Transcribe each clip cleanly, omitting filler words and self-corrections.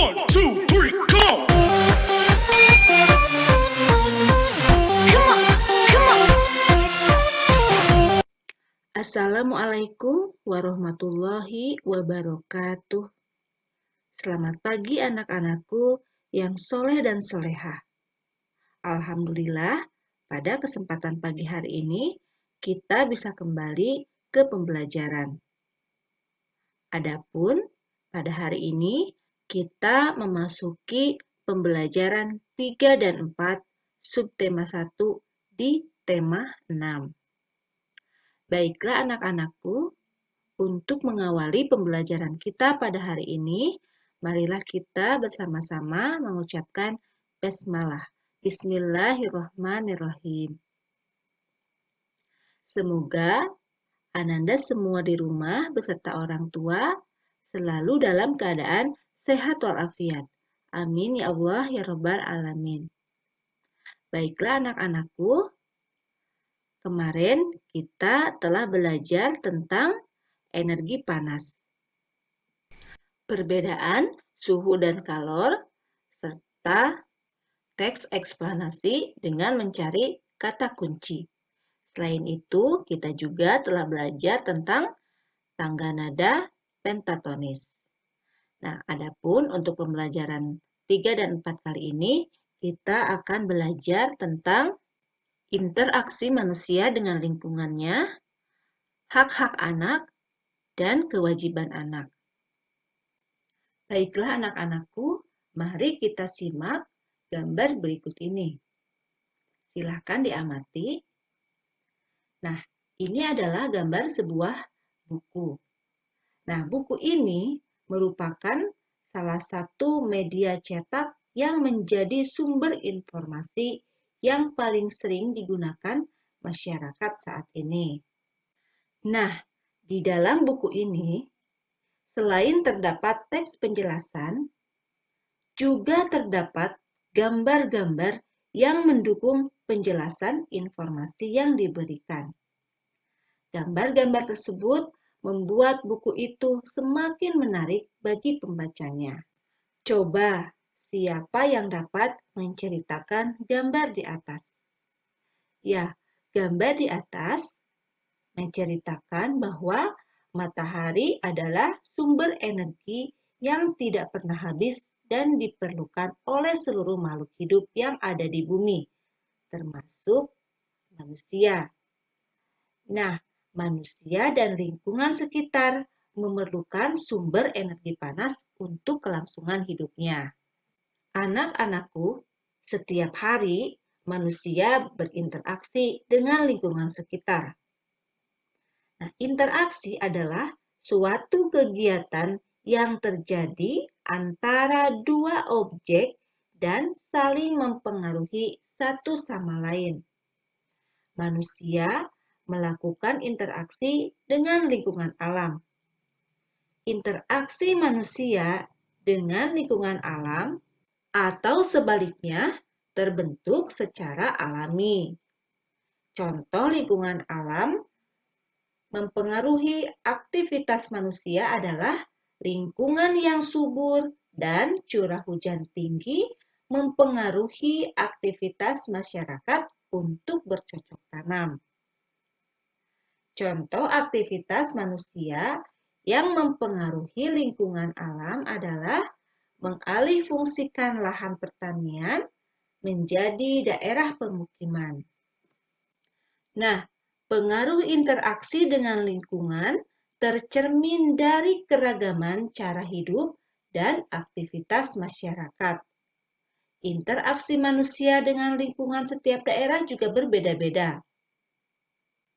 1, 2, 3, come on! Assalamualaikum warahmatullahi wabarakatuh. Selamat pagi anak-anakku yang soleh dan solehah. Alhamdulillah, pada kesempatan pagi hari ini kita bisa kembali ke pembelajaran. Adapun pada hari ini kita memasuki pembelajaran 3 dan 4 subtema 1 di tema 6. Baiklah anak-anakku, untuk mengawali pembelajaran kita pada hari ini, marilah kita bersama-sama mengucapkan basmalah. Bismillahirrahmanirrahim. Semoga Ananda semua di rumah beserta orang tua selalu dalam keadaan sehat walafiat. Amin ya Allah ya Rabbal Alamin. Baiklah anak-anakku, kemarin kita telah belajar tentang energi panas, perbedaan suhu dan kalor, serta teks eksplanasi dengan mencari kata kunci. Selain itu, kita juga telah belajar tentang tangga nada pentatonis. Nah, adapun untuk pembelajaran 3 dan 4 kali ini, kita akan belajar tentang interaksi manusia dengan lingkungannya, hak-hak anak, dan kewajiban anak. Baiklah anak-anakku, mari kita simak gambar berikut ini. Silahkan diamati. Nah, ini adalah gambar sebuah buku. Nah, buku ini merupakan salah satu media cetak yang menjadi sumber informasi yang paling sering digunakan masyarakat saat ini. Nah, di dalam buku ini, selain terdapat teks penjelasan, juga terdapat gambar-gambar yang mendukung penjelasan informasi yang diberikan. Gambar-gambar tersebut membuat buku itu semakin menarik bagi pembacanya. Coba, siapa yang dapat menceritakan gambar di atas? Ya, gambar di atas menceritakan bahwa matahari adalah sumber energi yang tidak pernah habis dan diperlukan oleh seluruh makhluk hidup yang ada di bumi, termasuk manusia. Nah, manusia dan lingkungan sekitar memerlukan sumber energi panas untuk kelangsungan hidupnya. Anak-anakku, setiap hari manusia berinteraksi dengan lingkungan sekitar. Nah, interaksi adalah suatu kegiatan yang terjadi antara dua objek dan saling mempengaruhi satu sama lain. Manusia melakukan interaksi dengan lingkungan alam. Interaksi manusia dengan lingkungan alam atau sebaliknya terbentuk secara alami. Contoh lingkungan alam mempengaruhi aktivitas manusia adalah lingkungan yang subur dan curah hujan tinggi mempengaruhi aktivitas masyarakat untuk bercocok tanam. Contoh aktivitas manusia yang mempengaruhi lingkungan alam adalah mengalihfungsikan lahan pertanian menjadi daerah pemukiman. Nah, pengaruh interaksi dengan lingkungan tercermin dari keragaman cara hidup dan aktivitas masyarakat. Interaksi manusia dengan lingkungan setiap daerah juga berbeda-beda,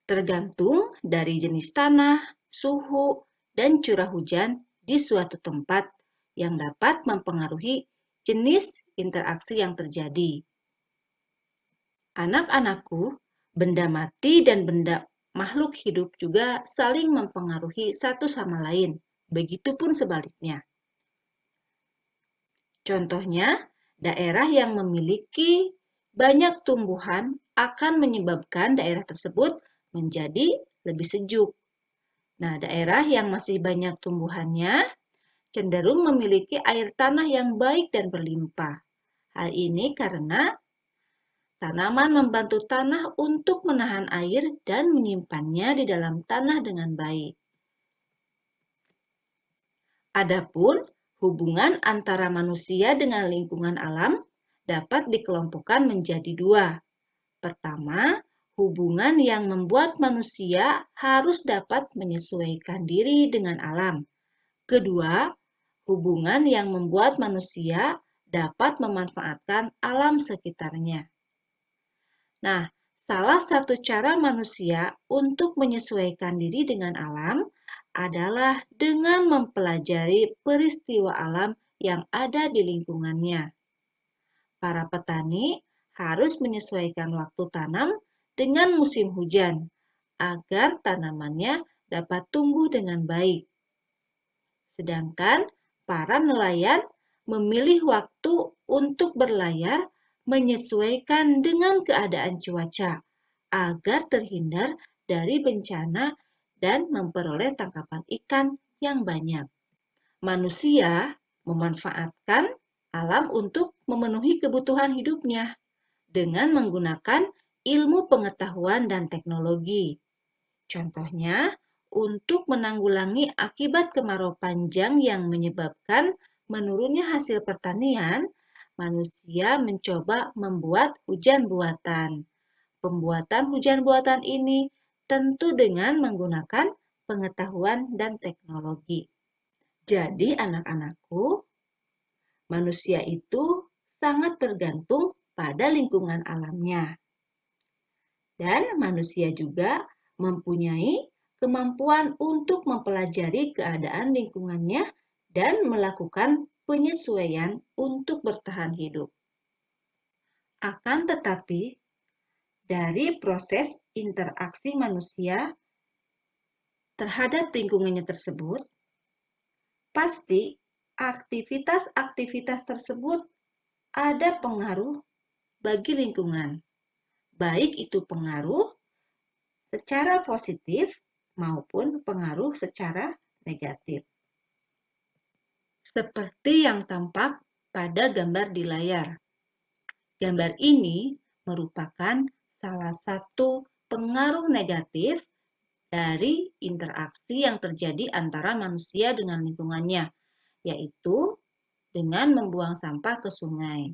tergantung dari jenis tanah, suhu, dan curah hujan di suatu tempat yang dapat mempengaruhi jenis interaksi yang terjadi. Anak-anakku, benda mati dan benda makhluk hidup juga saling mempengaruhi satu sama lain, begitupun sebaliknya. Contohnya, daerah yang memiliki banyak tumbuhan akan menyebabkan daerah tersebut menjadi lebih sejuk. Nah, daerah yang masih banyak tumbuhannya cenderung memiliki air tanah yang baik dan berlimpah. Hal ini karena tanaman membantu tanah untuk menahan air dan menyimpannya di dalam tanah dengan baik. Adapun hubungan antara manusia dengan lingkungan alam dapat dikelompokkan menjadi dua. Pertama, hubungan yang membuat manusia harus dapat menyesuaikan diri dengan alam. Kedua, hubungan yang membuat manusia dapat memanfaatkan alam sekitarnya. Nah, salah satu cara manusia untuk menyesuaikan diri dengan alam adalah dengan mempelajari peristiwa alam yang ada di lingkungannya. Para petani harus menyesuaikan waktu tanam dengan musim hujan agar tanamannya dapat tumbuh dengan baik. Sedangkan para nelayan memilih waktu untuk berlayar menyesuaikan dengan keadaan cuaca agar terhindar dari bencana dan memperoleh tangkapan ikan yang banyak. Manusia memanfaatkan alam untuk memenuhi kebutuhan hidupnya dengan menggunakan ilmu pengetahuan dan teknologi. Contohnya, untuk menanggulangi akibat kemarau panjang yang menyebabkan menurunnya hasil pertanian, manusia mencoba membuat hujan buatan. Pembuatan hujan buatan ini tentu dengan menggunakan pengetahuan dan teknologi. Jadi, anak-anakku, manusia itu sangat bergantung pada lingkungan alamnya. Dan manusia juga mempunyai kemampuan untuk mempelajari keadaan lingkungannya dan melakukan penyesuaian untuk bertahan hidup. Akan tetapi, dari proses interaksi manusia terhadap lingkungannya tersebut, pasti aktivitas-aktivitas tersebut ada pengaruh bagi lingkungan, baik itu pengaruh secara positif maupun pengaruh secara negatif. Seperti yang tampak pada gambar di layar. Gambar ini merupakan salah satu pengaruh negatif dari interaksi yang terjadi antara manusia dengan lingkungannya, yaitu dengan membuang sampah ke sungai.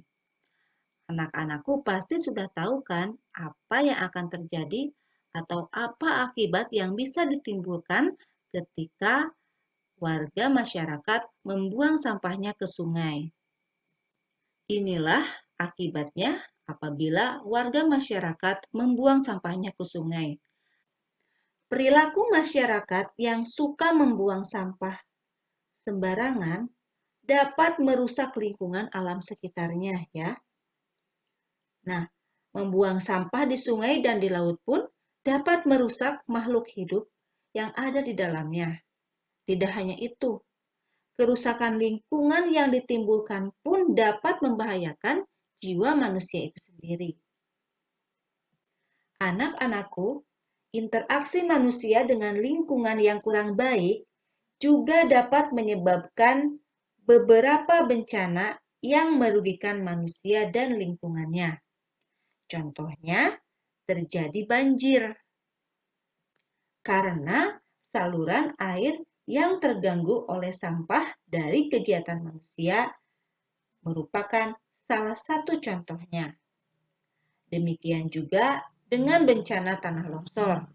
Anak-anakku pasti sudah tahu kan apa yang akan terjadi atau apa akibat yang bisa ditimbulkan ketika warga masyarakat membuang sampahnya ke sungai. Inilah akibatnya apabila warga masyarakat membuang sampahnya ke sungai. Perilaku masyarakat yang suka membuang sampah sembarangan dapat merusak lingkungan alam sekitarnya ya. Nah, membuang sampah di sungai dan di laut pun dapat merusak makhluk hidup yang ada di dalamnya. Tidak hanya itu, kerusakan lingkungan yang ditimbulkan pun dapat membahayakan jiwa manusia itu sendiri. Anak-anakku, interaksi manusia dengan lingkungan yang kurang baik juga dapat menyebabkan beberapa bencana yang merugikan manusia dan lingkungannya. Contohnya, terjadi banjir karena saluran air yang terganggu oleh sampah dari kegiatan manusia merupakan salah satu contohnya. Demikian juga dengan bencana tanah longsor.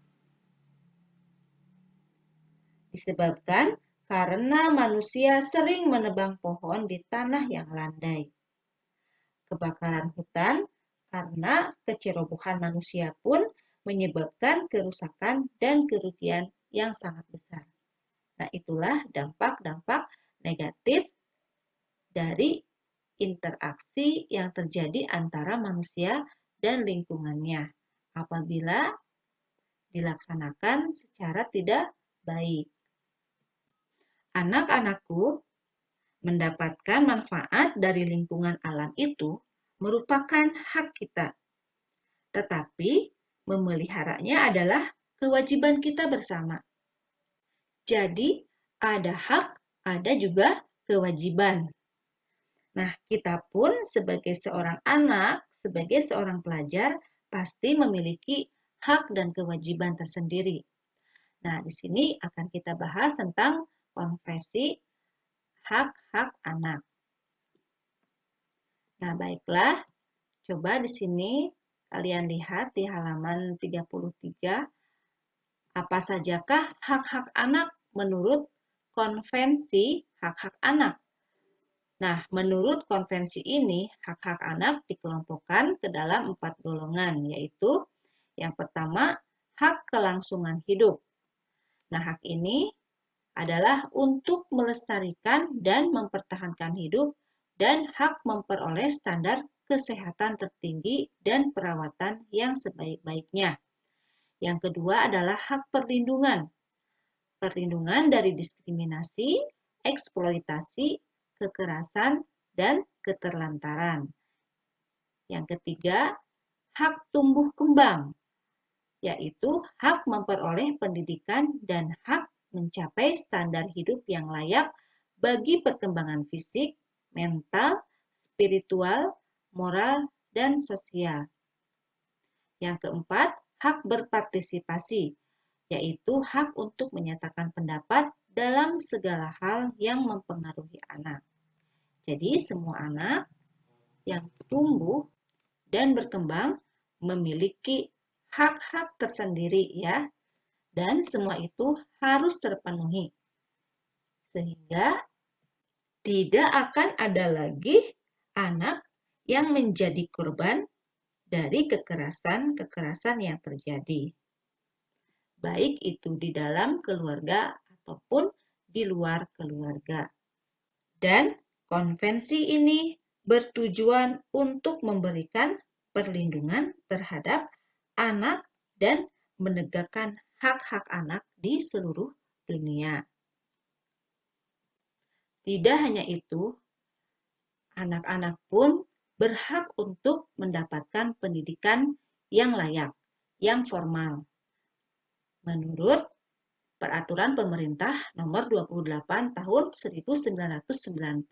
Disebabkan karena manusia sering menebang pohon di tanah yang landai. Kebakaran hutan karena kecerobohan manusia pun menyebabkan kerusakan dan kerugian yang sangat besar. Nah, itulah dampak-dampak negatif dari interaksi yang terjadi antara manusia dan lingkungannya apabila dilaksanakan secara tidak baik. Anak-anakku, mendapatkan manfaat dari lingkungan alam itu merupakan hak kita. Tetapi memeliharanya adalah kewajiban kita bersama. Jadi, ada hak, ada juga kewajiban. Nah, kita pun sebagai seorang anak, sebagai seorang pelajar, pasti memiliki hak dan kewajiban tersendiri. Nah, di sini akan kita bahas tentang konvensi hak-hak anak. Nah, baiklah, coba di sini kalian lihat di halaman 33, apa sajakah hak-hak anak menurut konvensi hak-hak anak? Nah, menurut konvensi ini, hak-hak anak dikelompokkan ke dalam 4 golongan, yaitu yang pertama, hak kelangsungan hidup. Nah, hak ini adalah untuk melestarikan dan mempertahankan hidup dan hak memperoleh standar kesehatan tertinggi dan perawatan yang sebaik-baiknya. Yang kedua adalah hak perlindungan. Perlindungan dari diskriminasi, eksploitasi, kekerasan, dan keterlantaran. Yang ketiga, hak tumbuh kembang, yaitu hak memperoleh pendidikan dan hak mencapai standar hidup yang layak bagi perkembangan fisik, mental, spiritual, moral, dan sosial. Yang keempat, hak berpartisipasi, yaitu hak untuk menyatakan pendapat dalam segala hal yang mempengaruhi anak. Jadi, semua anak yang tumbuh dan berkembang memiliki hak-hak tersendiri ya, dan semua itu harus terpenuhi. Sehingga tidak akan ada lagi anak yang menjadi korban dari kekerasan-kekerasan yang terjadi. Baik itu di dalam keluarga ataupun di luar keluarga. Dan konvensi ini bertujuan untuk memberikan perlindungan terhadap anak dan menegakkan hak-hak anak di seluruh dunia. Tidak hanya itu, anak-anak pun berhak untuk mendapatkan pendidikan yang layak, yang formal. Menurut Peraturan Pemerintah Nomor 28 Tahun 1990.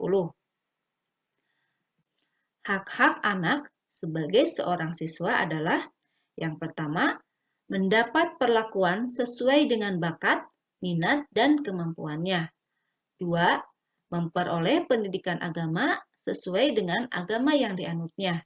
Hak-hak anak sebagai seorang siswa adalah yang pertama, mendapat perlakuan sesuai dengan bakat, minat, dan kemampuannya. Dua, memperoleh pendidikan agama sesuai dengan agama yang dianutnya.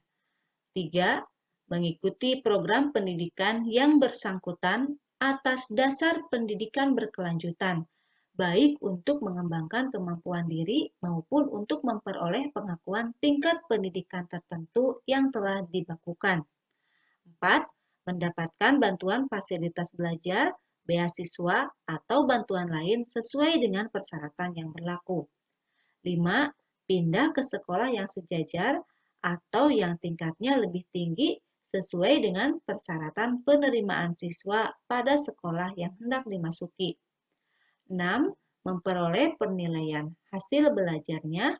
Tiga, mengikuti program pendidikan yang bersangkutan atas dasar pendidikan berkelanjutan, baik untuk mengembangkan kemampuan diri maupun untuk memperoleh pengakuan tingkat pendidikan tertentu yang telah dibakukan. 4. Mendapatkan bantuan fasilitas belajar, beasiswa, atau bantuan lain sesuai dengan persyaratan yang berlaku. 5. Pindah ke sekolah yang sejajar atau yang tingkatnya lebih tinggi sesuai dengan persyaratan penerimaan siswa pada sekolah yang hendak dimasuki. 6. Memperoleh penilaian hasil belajarnya.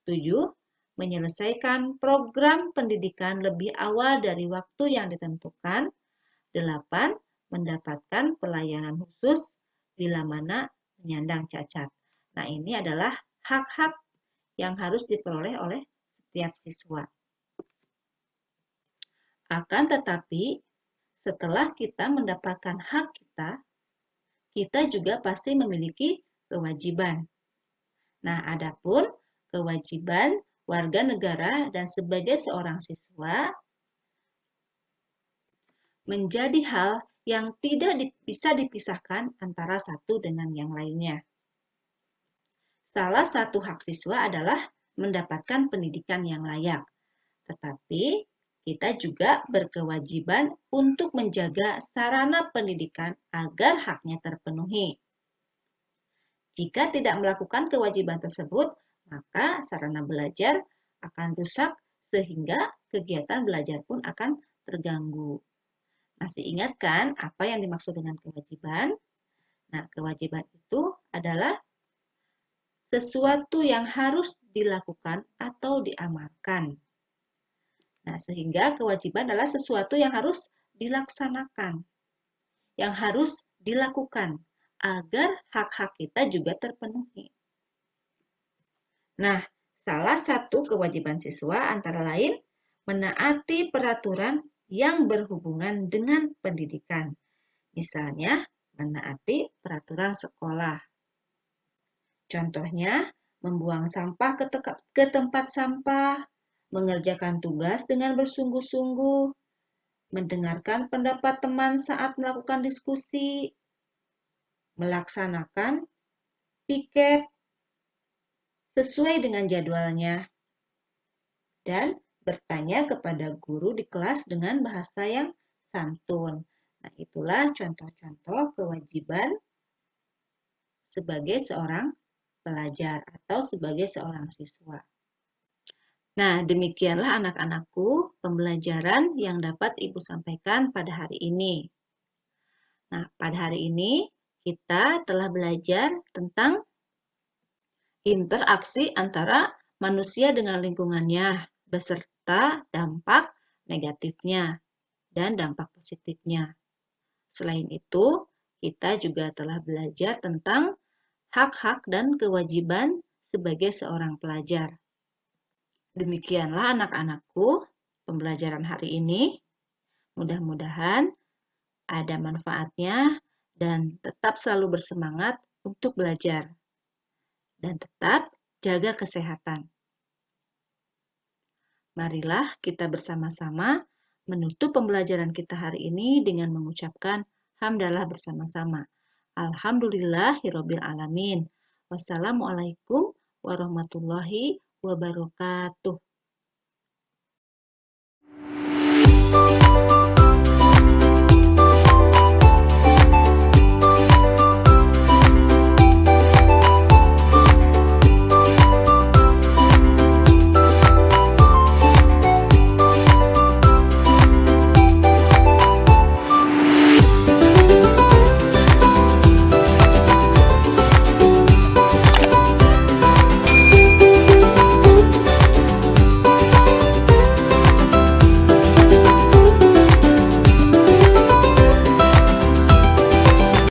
7. Menyelesaikan program pendidikan lebih awal dari waktu yang ditentukan. 8. Mendapatkan pelayanan khusus bila mana menyandang cacat. Nah, ini adalah hak-hak yang harus diperoleh oleh setiap siswa. Akan tetapi, setelah kita mendapatkan hak kita juga pasti memiliki kewajiban. Nah, adapun kewajiban warga negara dan sebagai seorang siswa menjadi hal yang tidak bisa dipisahkan antara satu dengan yang lainnya. Salah satu hak siswa adalah mendapatkan pendidikan yang layak. Tetapi kita juga berkewajiban untuk menjaga sarana pendidikan agar haknya terpenuhi. Jika tidak melakukan kewajiban tersebut, maka sarana belajar akan rusak sehingga kegiatan belajar pun akan terganggu. Masih ingat kan apa yang dimaksud dengan kewajiban? Nah, kewajiban itu adalah sesuatu yang harus dilakukan atau diamalkan. Nah, sehingga kewajiban adalah sesuatu yang harus dilaksanakan, yang harus dilakukan agar hak-hak kita juga terpenuhi. Nah, salah satu kewajiban siswa antara lain menaati peraturan yang berhubungan dengan pendidikan. Misalnya, menaati peraturan sekolah. Contohnya, membuang sampah ke tempat sampah, mengerjakan tugas dengan bersungguh-sungguh, mendengarkan pendapat teman saat melakukan diskusi, melaksanakan piket sesuai dengan jadwalnya, dan bertanya kepada guru di kelas dengan bahasa yang santun. Nah, itulah contoh-contoh kewajiban sebagai seorang pelajar atau sebagai seorang siswa. Nah, demikianlah anak-anakku pembelajaran yang dapat Ibu sampaikan pada hari ini. Nah, pada hari ini kita telah belajar tentang interaksi antara manusia dengan lingkungannya beserta dampak negatifnya dan dampak positifnya. Selain itu, kita juga telah belajar tentang hak-hak dan kewajiban sebagai seorang pelajar. Demikianlah anak-anakku pembelajaran hari ini. Mudah-mudahan ada manfaatnya dan tetap selalu bersemangat untuk belajar. Dan tetap jaga kesehatan. Marilah kita bersama-sama menutup pembelajaran kita hari ini dengan mengucapkan hamdalah bersama-sama. Alhamdulillahirabbil alamin. Wassalamualaikum warahmatullahi wabarakatuh.